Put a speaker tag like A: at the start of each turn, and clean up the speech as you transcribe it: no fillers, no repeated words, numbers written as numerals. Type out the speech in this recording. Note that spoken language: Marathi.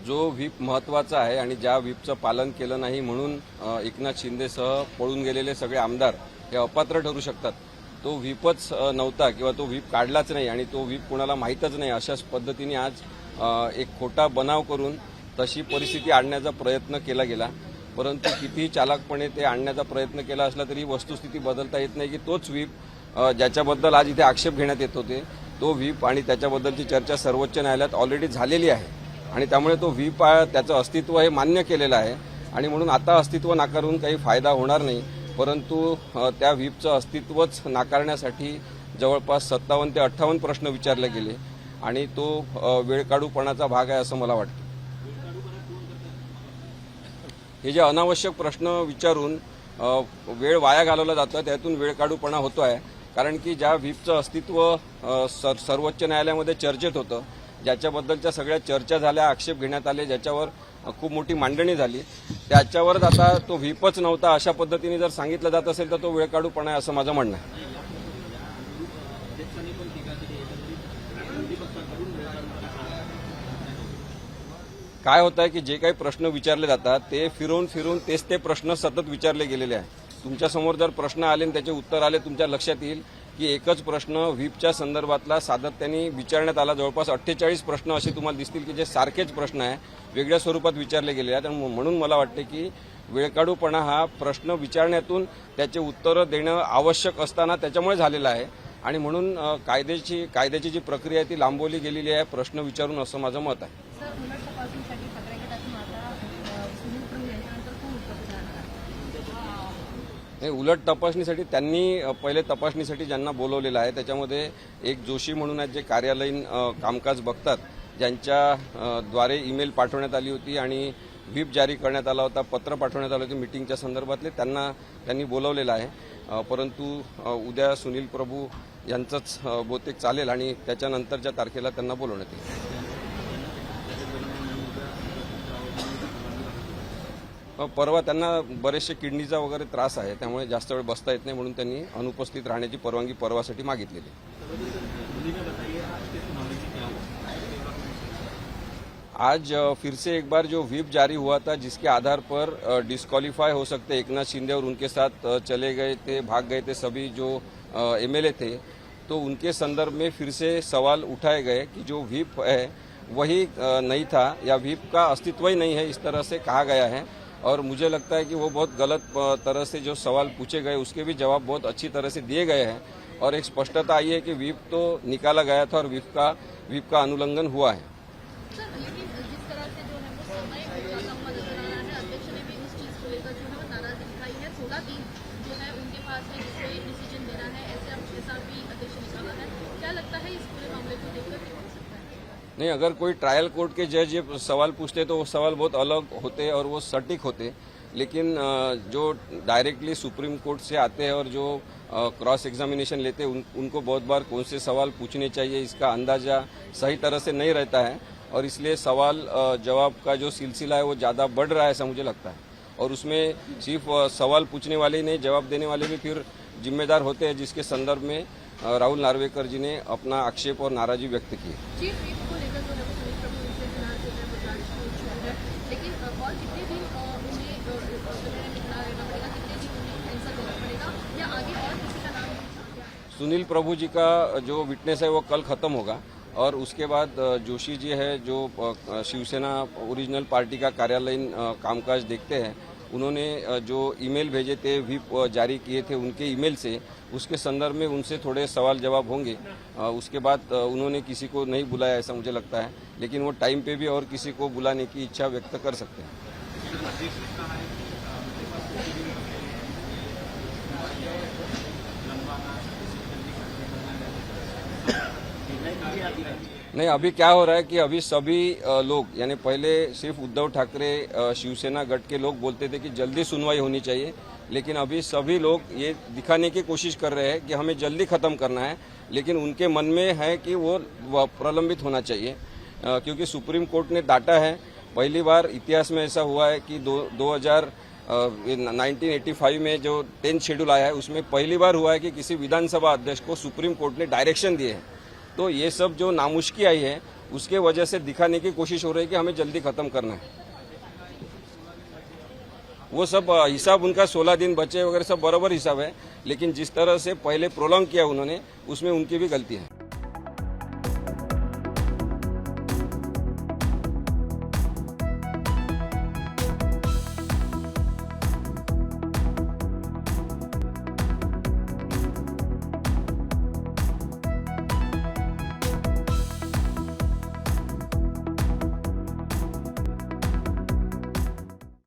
A: जो व्हीप महत्त्वाचा आहे आणि ज्या व्हीपचं पालन केलं नाही म्हणून एकनाथ शिंदेसह पळून गेलेले सगळे आमदार हे अपात्र ठरू शकतात. तो व्हीपच नव्हता किंवा तो व्हीप काढलाच नाही आणि तो व्हीप कोणाला माहीतच नाही अशाच पद्धतीने आज एक खोटा बनाव करून तशी परिस्थिती आणण्याचा प्रयत्न केला गेला. परंतु कितीही चालाकपणे ते आणण्याचा प्रयत्न केला असला तरी वस्तुस्थिती बदलता येत नाही की तोच व्हीप ज्याच्याबद्दल आज इथे आक्षेप घेण्यात येत होते तो व्हीप आणि त्याच्याबद्दलची चर्चा सर्वोच्च न्यायालयात ऑलरेडी झालेली आहे आणि त्यामुळे तो व्हीप त्याचं अस्तित्व हे मान्य केलेलं आहे आणि म्हणून आता अस्तित्व नाकारून काही फायदा होणार नाही. परंतु त्या व्हीपचं अस्तित्वच नाकारण्यासाठी जवळपास 57 ते 58 प्रश्न विचारले गेले आणि तो वेळकाढूपणाचा भाग आहे असं मला वाटतं. हे जे अनावश्यक प्रश्न विचारून वेळ वाया घालवला जातो त्यातून वेळकाढूपणा होतो आहे. कारण की ज्या व्हीपचं अस्तित्व सर्वोच्च न्यायालयामध्ये चर्चेत होतं, ज्याच्याबद्दलच्या सगळ्या चर्चा झाल्या, आक्षेप घेण्यात आले, ज्याच्यावर खूप मोठी मांडणी झाली, त्याच्यावरच आता तो व्हीपच नव्हता अशा पद्धतीने जर सांगितलं जात असेल तर तो वेळकाढूपणा आहे असं माझं म्हणणं आहे. काय होत आहे की जे काही प्रश्न विचारले जातात ते फिरून फिरून तेच ते प्रश्न सतत विचारले गेलेले आहेत. तुमच्यासमोर जर प्रश्न आले आणि त्याचे उत्तर आले तुमच्या लक्षात येईल की एकच प्रश्न व्हीपच्या संदर्भातला सातत्याने विचारण्यात आला. जवळपास 48 प्रश्न असे तुम्हाला दिसतील की जे सारखेच प्रश्न आहे वेगळ्या स्वरूपात विचारले गेले आहेत. आणि म्हणून मला वाटते की वेळकाढूपणा हा प्रश्न विचारण्यातून त्याचे उत्तरं देणं आवश्यक असताना त्याच्यामुळे झालेला आहे आणि म्हणून कायद्याची जी प्रक्रिया आहे ती लांबवली गेलेली आहे प्रश्न विचारून असं माझं मत आहे. उलट तपासणीसाठी त्यांनी पहिले तपासणीसाठी ज्यांना बोलवलेलं आहे त्याच्यामध्ये एक जोशी म्हणून आहेत जे कार्यालयीन कामकाज बघतात, ज्यांच्या द्वारे ईमेल पाठवण्यात आली होती आणि व्हीप जारी करण्यात आला होता, पत्र पाठवण्यात आलं होतं मीटिंगच्या संदर्भातले, त्यांनी बोलवलेलं आहे. परंतु उद्या सुनील प्रभू यांचंच बहुतेक चालेल आणि त्याच्यानंतरच्या तारखेला त्यांना बोलवण्यात येईल. परवा त्यांना बरेचसे किडनीचा वगैरे त्रास आहे त्यामुळे जास्त वेळ बसता येत नाही म्हणून त्यांनी अनुपस्थित राहण्याची परवानगी परवासाठी मागितलेली. आज फिर से एक बार जो व्हीप जारी हुआ था जिसके आधार पर डिस्क्वालीफाई हो सकते एकनाथ शिंदे और उनके साथ चले गए थे, भाग गए थे सभी जो एमएलए थे, तो उनके संदर्भ में फिर से सवाल उठाए गए कि जो व्हीप है वही नहीं था या व्हीप का अस्तित्व ही नहीं है, इस तरह से कहा गया है. और मुझे लगता है कि वो बहुत गलत तरह से जो सवाल पूछे गए उसके भी जवाब बहुत अच्छी तरह से दिए गए हैं और एक स्पष्टता आई है कि व्हीप तो निकाला गया था और व्हीप का अनुल्लंघन हुआ है. नहीं, अगर कोई ट्रायल कोर्ट के जज ये सवाल पूछते तो वो सवाल बहुत अलग होते और वो सटीक होते, लेकिन जो डायरेक्टली सुप्रीम कोर्ट से आते हैं और जो क्रॉस एग्जामिनेशन लेते हैं उनको बहुत बार कौन से सवाल पूछने चाहिए इसका अंदाजा सही तरह से नहीं रहता है और इसलिए सवाल जवाब का जो सिलसिला है वो ज़्यादा बढ़ रहा है ऐसा मुझे लगता है. और उसमें सिर्फ सवाल पूछने वाले ही नहीं, जवाब देने वाले भी फिर जिम्मेदार होते हैं, जिसके संदर्भ में राहुल नार्वेकर जी ने अपना आक्षेप और नाराजगी व्यक्त की. सुनील प्रभु जी का जो विटनेस है वो कल खत्म होगा और उसके बाद जोशी जी है जो शिवसेना ओरिजिनल पार्टी का कार्यालयीन कामकाज देखते हैं, उन्होंने जो ईमेल भेजे थे व्हीप जारी किए थे उनके ईमेल से, उसके संदर्भ में उनसे थोड़े सवाल जवाब होंगे. उसके बाद उन्होंने किसी को नहीं बुलाया ऐसा मुझे लगता है, लेकिन वो टाइम पे भी और किसी को बुलाने की इच्छा व्यक्त कर सकते हैं. नहीं, अभी क्या हो रहा है कि अभी सभी लोग यानी पहले सिर्फ उद्धव ठाकरे शिवसेना गठ के लोग बोलते थे कि जल्दी सुनवाई होनी चाहिए, लेकिन अभी सभी लोग ये दिखाने की कोशिश कर रहे हैं कि हमें जल्दी खत्म करना है, लेकिन उनके मन में है कि वो प्रलंबित होना चाहिए. क्योंकि सुप्रीम कोर्ट ने डाटा है, पहली बार इतिहास में ऐसा हुआ है कि 1985 में जो 10th शेड्यूल आया है उसमें पहली बार हुआ है कि किसी विधानसभा अध्यक्ष को सुप्रीम कोर्ट ने डायरेक्शन दिए हैं. तो ये सब जो नामुश्की आई है उसके वजह से दिखाने की कोशिश हो रही है कि हमें जल्दी खत्म करना है। वो सब हिसाब उनका 16 दिन बचे वगैरह सब बराबर हिसाब है, लेकिन जिस तरह से पहले प्रोलॉन्ग किया उन्होंने उसमें उनकी भी गलती है।